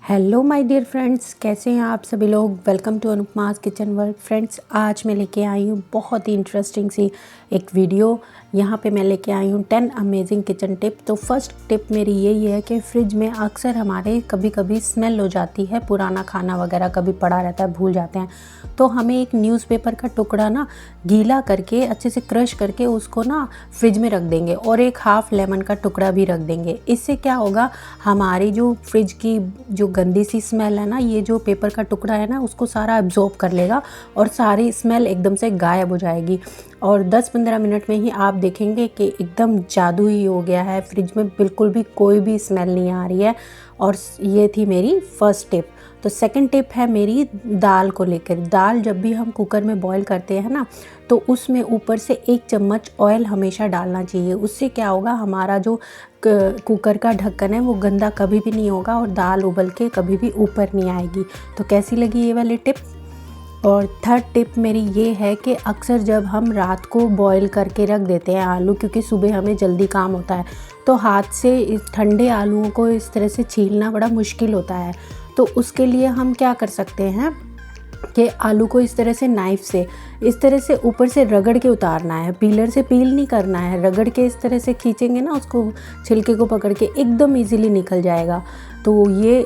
Hello my dear friends, कैसे हैं आप सभी लोग। Welcome to Anupama's kitchen world. Friends, आज मैं लेके आई हूँ बहुत ही इंटरेस्टिंग सी एक वीडियो। यहाँ पे मैं लेके आई हूँ 10 अमेजिंग किचन टिप। तो फर्स्ट टिप मेरी यही है कि फ्रिज में अक्सर हमारे कभी कभी स्मेल हो जाती है, पुराना खाना वगैरह कभी पड़ा रहता है, भूल जाते हैं। तो हमें एक न्यूज़पेपर का टुकड़ा ना गीला करके अच्छे से क्रश करके उसको ना फ्रिज में रख देंगे और एक हाफ लेमन का टुकड़ा भी रख देंगे। इससे क्या होगा, हमारी जो फ्रिज की जो गंदी सी स्मेल है ना, ये जो पेपर का टुकड़ा है ना, उसको सारा एब्जॉर्ब कर लेगा और सारी स्मेल एकदम से गायब हो जाएगी। और 10-15 मिनट में ही आप देखेंगे कि एकदम जादू ही हो गया है, फ्रिज में बिल्कुल भी कोई भी स्मेल नहीं आ रही है। और ये थी मेरी फर्स्ट टिप। तो सेकंड टिप है मेरी दाल को लेकर। दाल जब भी हम कुकर में बॉईल करते हैं ना, तो उसमें ऊपर से 1 चम्मच ऑयल हमेशा डालना चाहिए। उससे क्या होगा, हमारा जो कुकर का ढक्कन है वो गंदा कभी भी नहीं होगा और दाल उबल के कभी भी ऊपर नहीं आएगी। तो कैसी लगी ये वाली टिप। और थर्ड टिप मेरी ये है कि अक्सर जब हम रात को बॉईल करके रख देते हैं आलू, क्योंकि सुबह हमें जल्दी काम होता है, तो हाथ से इस ठंडे आलूओं को इस तरह से छीलना बड़ा मुश्किल होता है। तो उसके लिए हम क्या कर सकते हैं कि आलू को इस तरह से नाइफ़ से इस तरह से ऊपर से रगड़ के उतारना है। पीलर से पील नहीं करना है, रगड़ के इस तरह से खींचेंगे ना उसको, छिलके को पकड़ के एकदम इजीली निकल जाएगा। तो ये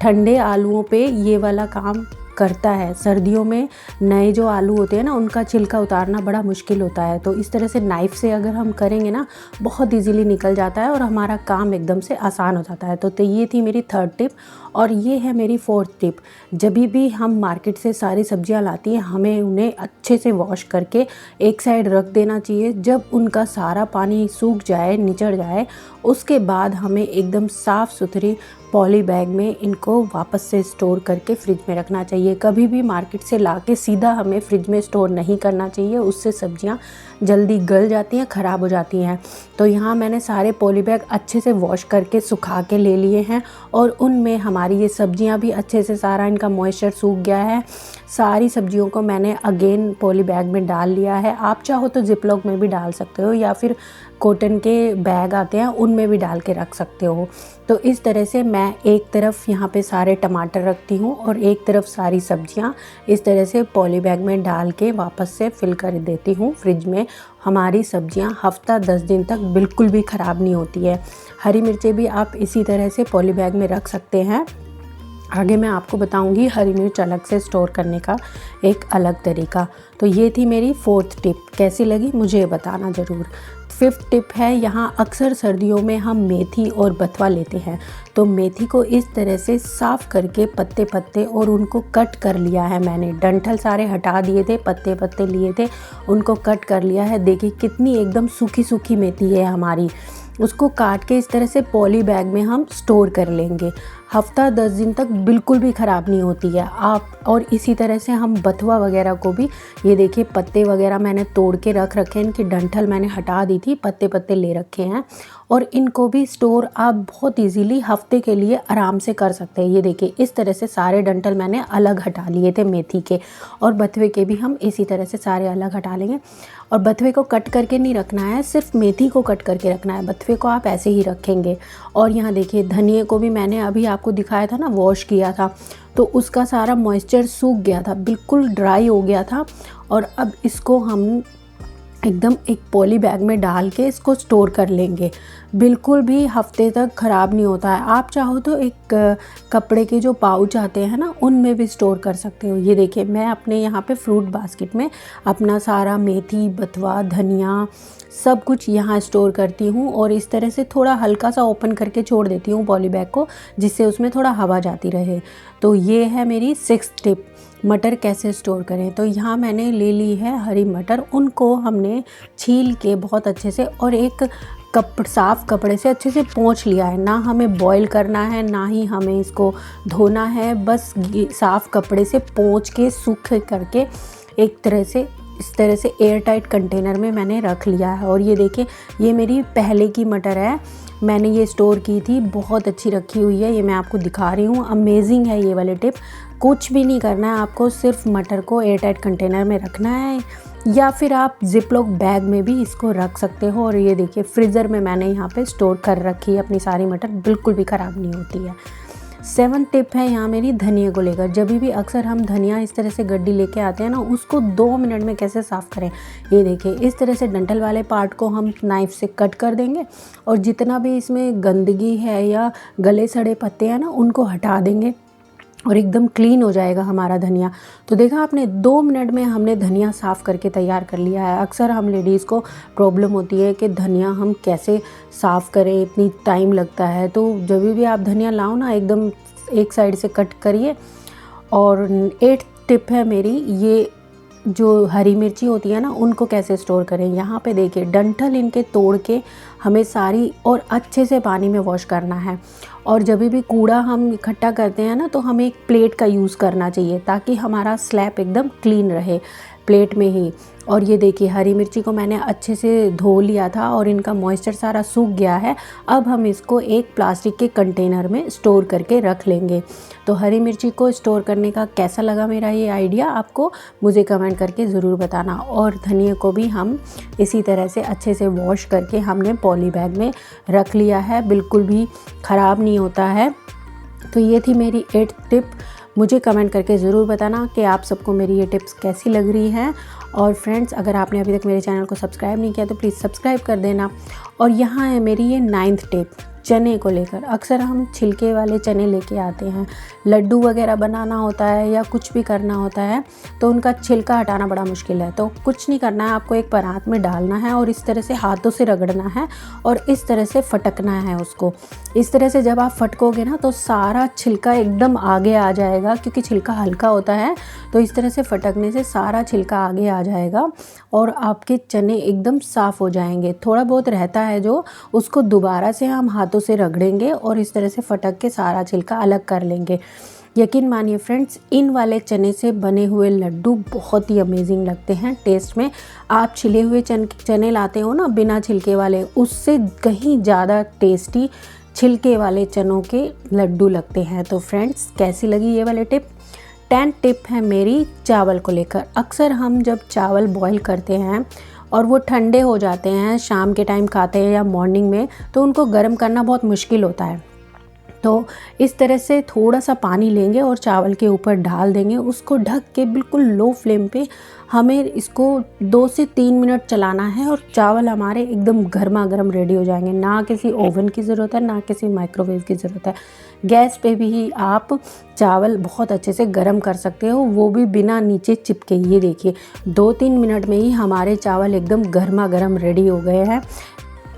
ठंडे आलूओं पे ये वाला काम करता है। सर्दियों में नए जो आलू होते हैं ना, उनका छिलका उतारना बड़ा मुश्किल होता है। तो इस तरह से नाइफ़ से अगर हम करेंगे ना, बहुत इजीली निकल जाता है और हमारा काम एकदम से आसान हो जाता है। तो ये थी मेरी थर्ड टिप। और ये है मेरी फोर्थ टिप। जब भी हम मार्केट से सारी सब्जियां लाती हैं, हमें उन्हें अच्छे से वॉश करके एक साइड रख देना चाहिए। जब उनका सारा पानी सूख जाए, निचड़ जाए, उसके बाद हमें एकदम साफ़ सुथरी पॉली बैग में इनको वापस से स्टोर करके फ्रिज में रखना चाहिए। कभी भी मार्केट से लाके सीधा हमें फ्रिज में स्टोर नहीं करना चाहिए, उससे सब्जियां जल्दी गल जाती हैं, ख़राब हो जाती हैं। तो यहाँ मैंने सारे पॉली बैग अच्छे से वॉश करके सुखा के ले लिए हैं और उनमें हमारी ये सब्जियां भी अच्छे से सारा इनका मॉइस्चर सूख गया है। सारी सब्जियों को मैंने अगेन पॉली बैग में डाल लिया है। आप चाहो तो जिपलॉक में भी डाल सकते हो या फिर कॉटन के बैग आते हैं उनमें भी डाल के रख सकते हो। तो इस तरह से मैं एक तरफ यहाँ पे सारे टमाटर रखती हूँ और एक तरफ सारी सब्जियाँ इस तरह से पॉली बैग में डाल के वापस से फिल कर देती हूँ फ्रिज में। हमारी सब्जियाँ हफ्ता 10 दिन तक बिल्कुल भी ख़राब नहीं होती है। हरी मिर्चें भी आप इसी तरह से पॉली बैग में रख सकते हैं। आगे मैं आपको बताऊंगी हरी मिर्च अलग से स्टोर करने का एक अलग तरीका। तो ये थी मेरी फोर्थ टिप। कैसी लगी मुझे बताना ज़रूर। फिफ्थ टिप है, यहाँ अक्सर सर्दियों में हम मेथी और बथुआ लेते हैं। तो मेथी को इस तरह से साफ़ करके पत्ते पत्ते और उनको कट कर लिया है मैंने। डंठल सारे हटा दिए थे, पत्ते पत्ते लिए थे, उनको कट कर लिया है। देखिए कितनी एकदम सूखी सूखी मेथी है हमारी। उसको काट के इस तरह से पॉली बैग में हम स्टोर कर लेंगे। हफ्ता 10 दिन तक बिल्कुल भी ख़राब नहीं होती है आप। और इसी तरह से हम बथुआ वगैरह को भी, ये देखिए पत्ते वगैरह मैंने तोड़ के रख रखे हैं, इनकी डंठल मैंने हटा दी थी, पत्ते पत्ते ले रखे हैं। और इनको भी स्टोर आप बहुत इजीली हफ्ते के लिए आराम से कर सकते हैं। ये देखिए इस तरह से सारे डंठल मैंने अलग हटा लिए थे मेथी के, और बथुए के भी हम इसी तरह से सारे अलग हटा लेंगे। और बथुए को कट करके नहीं रखना है, सिर्फ मेथी को कट करके रखना है, बथुए को आप ऐसे ही रखेंगे। और यहाँ देखिए धनिए को भी मैंने अभी आपको दिखाया था ना, वॉश किया था, तो उसका सारा मॉइस्चर सूख गया था, बिल्कुल ड्राई हो गया था। और अब इसको हम एकदम एक पॉली बैग में डाल के इसको स्टोर कर लेंगे। बिल्कुल भी हफ्ते तक ख़राब नहीं होता है। आप चाहो तो एक कपड़े के जो पाउच आते हैं ना, उनमें भी स्टोर कर सकते हो। ये देखिए मैं अपने यहाँ पे फ्रूट बास्केट में अपना सारा मेथी, बथुआ, धनिया सब कुछ यहाँ स्टोर करती हूँ। और इस तरह से थोड़ा हल्का सा ओपन करके छोड़ देती हूँ पॉली बैग को, जिससे उसमें थोड़ा हवा जाती रहे। तो ये है मेरी 6th टिप। मटर कैसे स्टोर करें। तो यहाँ मैंने ले ली है हरी मटर, उनको हमने छील के बहुत अच्छे से और एक साफ़ कपड़े से अच्छे से पोंछ लिया है। ना हमें बॉईल करना है, ना ही हमें इसको धोना है, बस साफ़ कपड़े से पोंछ के सूख करके एक तरह से इस तरह से एयर टाइट कंटेनर में मैंने रख लिया है। और ये देखिए ये मेरी पहले की मटर है, मैंने ये स्टोर की थी, बहुत अच्छी रखी हुई है। ये मैं आपको दिखा रही हूँ, अमेजिंग है ये वाले टिप। कुछ भी नहीं करना है आपको, सिर्फ मटर को एयर टाइट कंटेनर में रखना है, या फिर आप जिपलॉक बैग में भी इसको रख सकते हो। और ये देखिए फ्रीज़र में मैंने यहाँ पे स्टोर कर रखी है अपनी सारी मटर, बिल्कुल भी ख़राब नहीं होती है। 7th टिप है यहाँ मेरी धनिया को लेकर। जब भी अक्सर हम धनिया इस तरह से गड्डी लेके आते हैं ना, उसको 2 मिनट में कैसे साफ़ करें। ये देखिए, इस तरह से डंठल वाले पार्ट को हम नाइफ़ से कट कर देंगे और जितना भी इसमें गंदगी है या गले सड़े पत्ते हैं ना, उनको हटा देंगे और एकदम क्लीन हो जाएगा हमारा धनिया। तो देखा आपने, 2 मिनट में हमने धनिया साफ़ करके तैयार कर लिया है। अक्सर हम लेडीज़ को प्रॉब्लम होती है कि धनिया हम कैसे साफ़ करें, इतनी टाइम लगता है। तो जब भी आप धनिया लाओ ना, एकदम एक साइड से कट करिए। और 8th टिप है मेरी, ये जो हरी मिर्ची होती है ना, उनको कैसे स्टोर करें। यहाँ पे देखिए, डंठल इनके तोड़ के हमें सारी और अच्छे से पानी में वॉश करना है। और जब भी कूड़ा हम इकट्ठा करते हैं ना, तो हमें एक प्लेट का यूज़ करना चाहिए ताकि हमारा स्लैब एकदम क्लीन रहे प्लेट में ही। और ये देखिए, हरी मिर्ची को मैंने अच्छे से धो लिया था और इनका मॉइस्चर सारा सूख गया है। अब हम इसको एक प्लास्टिक के कंटेनर में स्टोर करके रख लेंगे। तो हरी मिर्ची को स्टोर करने का कैसा लगा मेरा ये आइडिया, आपको मुझे कमेंट करके ज़रूर बताना। और धनिया को भी हम इसी तरह से अच्छे से वॉश करके हमने पॉली बैग में रख लिया है, बिल्कुल भी ख़राब नहीं होता है। तो ये थी मेरी 8th टिप। मुझे कमेंट करके ज़रूर बताना कि आप सबको मेरी ये टिप्स कैसी लग रही हैं। और फ्रेंड्स, अगर आपने अभी तक मेरे चैनल को सब्सक्राइब नहीं किया तो प्लीज़ सब्सक्राइब कर देना। और यहाँ है मेरी ये 9th टिप, चने को लेकर। अक्सर हम छिलके वाले चने लेके आते हैं, लड्डू वगैरह बनाना होता है या कुछ भी करना होता है, तो उनका छिलका हटाना बड़ा मुश्किल है। तो कुछ नहीं करना है, आपको एक परात में डालना है और इस तरह से हाथों से रगड़ना है और इस तरह से फटकना है उसको। इस तरह से जब आप फटकोगे ना, तो सारा छिलका एकदम आगे आ जाएगा, क्योंकि छिलका हल्का होता है। तो इस तरह से फटकने से सारा छिलका आगे आ जाएगा और आपके चने एकदम साफ़ हो जाएंगे। थोड़ा बहुत रहता है जो, उसको दोबारा से हम हाथों से रगड़ेंगे और इस तरह से फटक के सारा छिलका अलग कर लेंगे। यकीन मानिए फ्रेंड्स, इन वाले चने से बने हुए लड्डू बहुत ही अमेजिंग लगते हैं टेस्ट में। आप छिले हुए चने लाते हो ना बिना छिलके वाले, उससे कहीं ज़्यादा टेस्टी छिलके वाले चनों के लड्डू लगते हैं। तो फ्रेंड्स, कैसी लगी ये वाले टिप। 10th टिप है मेरी चावल को लेकर। अक्सर हम जब चावल बॉईल करते हैं और वो ठंडे हो जाते हैं, शाम के टाइम खाते हैं या मॉर्निंग में, तो उनको गर्म करना बहुत मुश्किल होता है। तो इस तरह से थोड़ा सा पानी लेंगे और चावल के ऊपर डाल देंगे, उसको ढक के बिल्कुल लो फ्लेम पे हमें इसको 2 से 3 मिनट चलाना है और चावल हमारे एकदम गर्मा गर्म रेडी हो जाएंगे। ना किसी ओवन की ज़रूरत है, ना किसी माइक्रोवेव की ज़रूरत है। गैस पे भी ही आप चावल बहुत अच्छे से गर्म कर सकते हो, वो भी बिना नीचे चिपके। ये देखिए, 2-3 मिनट में ही हमारे चावल एकदम गर्मा गर्म रेडी हो गए हैं।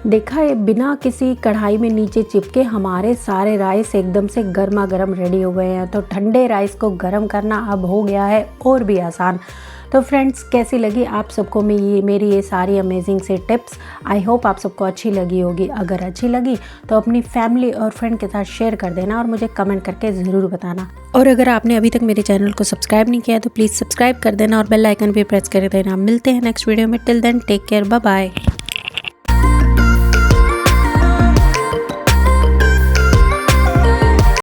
देखा है, बिना किसी कढ़ाई में नीचे चिपके हमारे सारे राइस एकदम से गर्मा गर्म रेडी हो गए हैं। तो ठंडे राइस को गर्म करना अब हो गया है और भी आसान। तो फ्रेंड्स, कैसी लगी आप सबको मेरी ये सारी अमेजिंग से टिप्स। आई होप आप सबको अच्छी लगी होगी। अगर अच्छी लगी तो अपनी फैमिली और फ्रेंड के साथ शेयर कर देना और मुझे कमेंट करके ज़रूर बताना। और अगर आपने अभी तक मेरे चैनल को सब्सक्राइब नहीं किया तो प्लीज़ सब्सक्राइब कर देना और बेल आइकन भी प्रेस कर देना। मिलते हैं नेक्स्ट वीडियो में। Till then take care, bye bye.